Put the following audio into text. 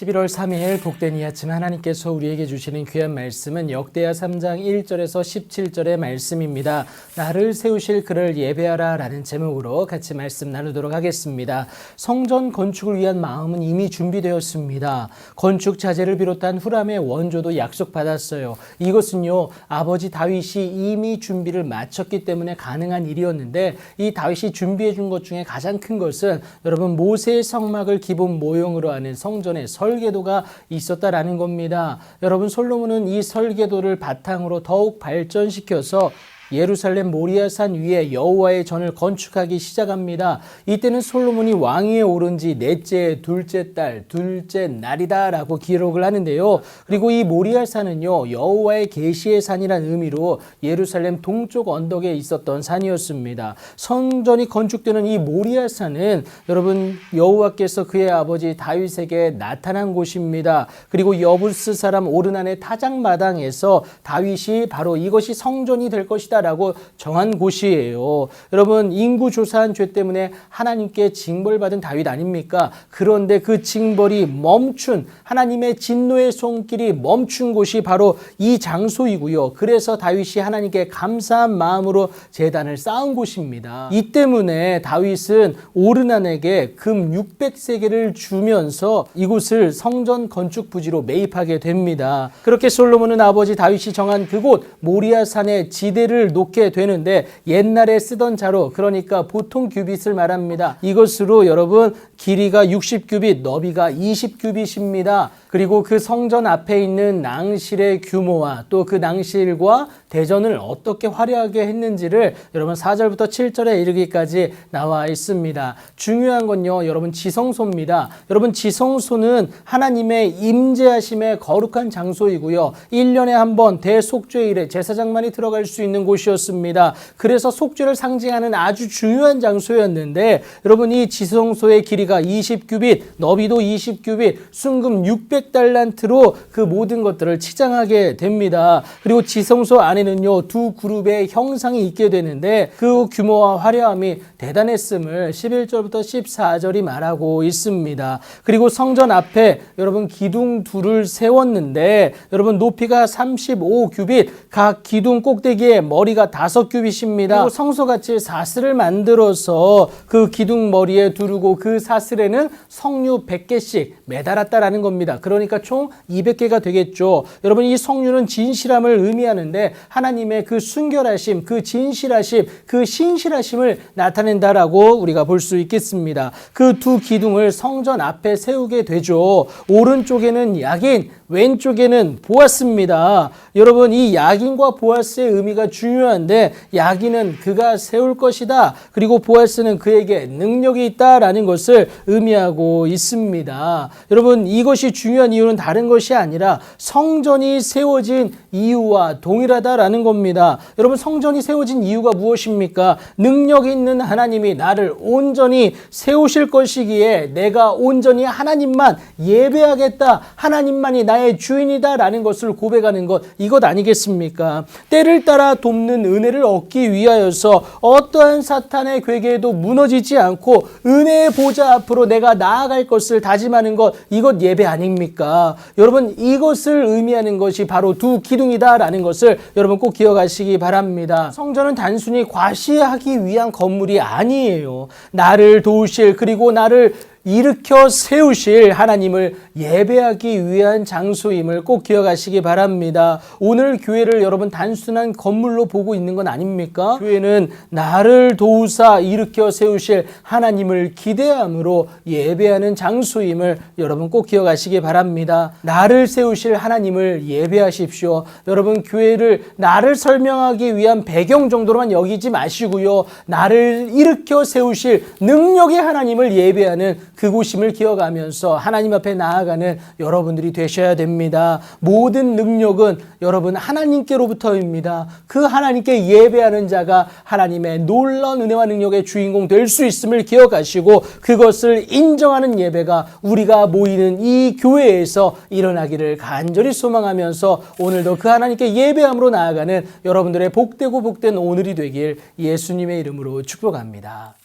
11월 3일 복된 이 아침 하나님께서 우리에게 주시는 귀한 말씀은 역대하 3장 1절에서 17절의 말씀입니다. 나를 세우실 그를 예배하라 라는 제목으로 같이 말씀 나누도록 하겠습니다. 성전 건축을 위한 마음은 이미 준비되었습니다. 건축 자재를 비롯한 후람의 원조도 약속받았어요. 이것은요, 아버지 다윗이 이미 준비를 마쳤기 때문에 가능한 일이었는데, 이 다윗이 준비해 준 것 중에 가장 큰 것은 여러분 모세의 성막을 기본 모형으로 하는 성전의 설계도가 있었다라는 겁니다. 여러분, 솔로몬은 이 설계도를 바탕으로 더욱 발전시켜서 예루살렘 모리아산 위에 여호와의 전을 건축하기 시작합니다. 이때는 솔로몬이 왕위에 오른 지 넷째, 둘째 달, 둘째 날이다 라고 기록을 하는데요. 그리고 이 모리아산은요, 여호와의 계시의 산이라는 의미로 예루살렘 동쪽 언덕에 있었던 산이었습니다. 성전이 건축되는 이 모리아산은 여러분 여호와께서 그의 아버지 다윗에게 나타난 곳입니다. 그리고 여부스 사람 오르난의 타작마당에서 다윗이 바로 이것이 성전이 될 것이다 라고 정한 곳이에요. 여러분, 인구 조사한 죄 때문에 하나님께 징벌받은 다윗 아닙니까? 그런데 그 징벌이 멈춘, 하나님의 진노의 손길이 멈춘 곳이 바로 이 장소이고요. 그래서 다윗이 하나님께 감사한 마음으로 제단을 쌓은 곳입니다. 이 때문에 다윗은 오르난에게 금 600세겔을 주면서 이곳을 성전 건축 부지로 매입하게 됩니다. 그렇게 솔로몬은 아버지 다윗이 정한 그곳 모리아산의 지대를 놓게 되는데, 옛날에 쓰던 자로, 그러니까 보통 규빗을 말합니다. 이것으로 여러분 길이가 60규빗, 너비가 20규빗입니다. 그리고 그 성전 앞에 있는 낭실의 규모와 또 그 낭실과 대전을 어떻게 화려하게 했는지를 여러분 4절부터 7절에 이르기까지 나와 있습니다. 중요한 건요, 여러분 지성소입니다. 여러분 지성소는 하나님의 임재하심의 거룩한 장소이고요. 1년에 한 번 대속죄일에 제사장만이 들어갈 수 있는 곳이었습니다. 그래서 속죄를 상징하는 아주 중요한 장소였는데, 여러분 이 지성소의 길이가 20규빗, 너비도 20규빗, 순금 600달란트로 그 모든 것들을 치장하게 됩니다. 그리고 지성소 안에는요, 두 그룹의 형상이 있게 되는데 그 규모와 화려함이 대단했음을 11절부터 14절이 말하고 있습니다. 그리고 성전 앞에 여러분 기둥 둘을 세웠는데, 여러분 높이가 35규빗, 각 기둥 꼭대기에 머리가 5규빗입니다. 그리고 성소같이 사슬을 만들어서 그 기둥 머리에 두르고 그 사슬에는 석류 100개씩 매달았다라는 겁니다. 그러니까 총 200개가 되겠죠. 여러분 이 석류는 진실함을 의미하는데, 하나님의 그 순결하심, 그 진실하심, 그 신실하심을 나타낸다라고 우리가 볼 수 있겠습니다. 그 두 기둥을 성전 앞에 세우게 되죠. 오른쪽에는 야긴, 왼쪽에는 보아스입니다. 여러분 이 야긴과 보아스의 의미가 중요한데, 야긴은 그가 세울 것이다, 그리고 보아스는 그에게 능력이 있다라는 것을 의미하고 있습니다. 여러분 이것이 중요한 이유는 다른 것이 아니라 성전이 세워진 이유와 동일하다라는 겁니다. 여러분 성전이 세워진 이유가 무엇입니까? 능력 있는 하나님이 나를 온전히 세우실 것이기에 내가 온전히 하나님만 예배하겠다, 하나님만이 나의 주인이다 라는 것을 고백하는 것, 이것 아니겠습니까? 때를 따라 돕는 은혜를 얻기 위하여서 어떠한 사탄의 괴계에도 무너지지 않고 은혜의 보좌 앞으로 내가 나아갈 것을 다짐하는 것, 이것 예배 아닙니까? 여러분 이것을 의미하는 것이 바로 두 기둥이다 라는 것을 여러분 꼭 기억하시기 바랍니다. 성전은 단순히 과시하기 위한 건물이 아니에요. 나를 도우실, 그리고 나를 일으켜 세우실 하나님을 예배하기 위한 장소임을 꼭 기억하시기 바랍니다. 오늘 교회를 여러분 단순한 건물로 보고 있는 건 아닙니까? 교회는 나를 도우사 일으켜 세우실 하나님을 기대함으로 예배하는 장소임을 여러분 꼭 기억하시기 바랍니다. 나를 세우실 하나님을 예배하십시오. 여러분 교회를 나를 설명하기 위한 배경 정도로만 여기지 마시고요, 나를 일으켜 세우실 능력의 하나님을 예배하는 그곳임을 기억하면서 하나님 앞에 나아가는 여러분들이 되셔야 됩니다. 모든 능력은 여러분 하나님께로부터입니다. 그 하나님께 예배하는 자가 하나님의 놀라운 은혜와 능력의 주인공 될 수 있음을 기억하시고, 그것을 인정하는 예배가 우리가 모이는 이 교회에서 일어나기를 간절히 소망하면서 오늘도 그 하나님께 예배함으로 나아가는 여러분들의 복되고 복된 오늘이 되길 예수님의 이름으로 축복합니다.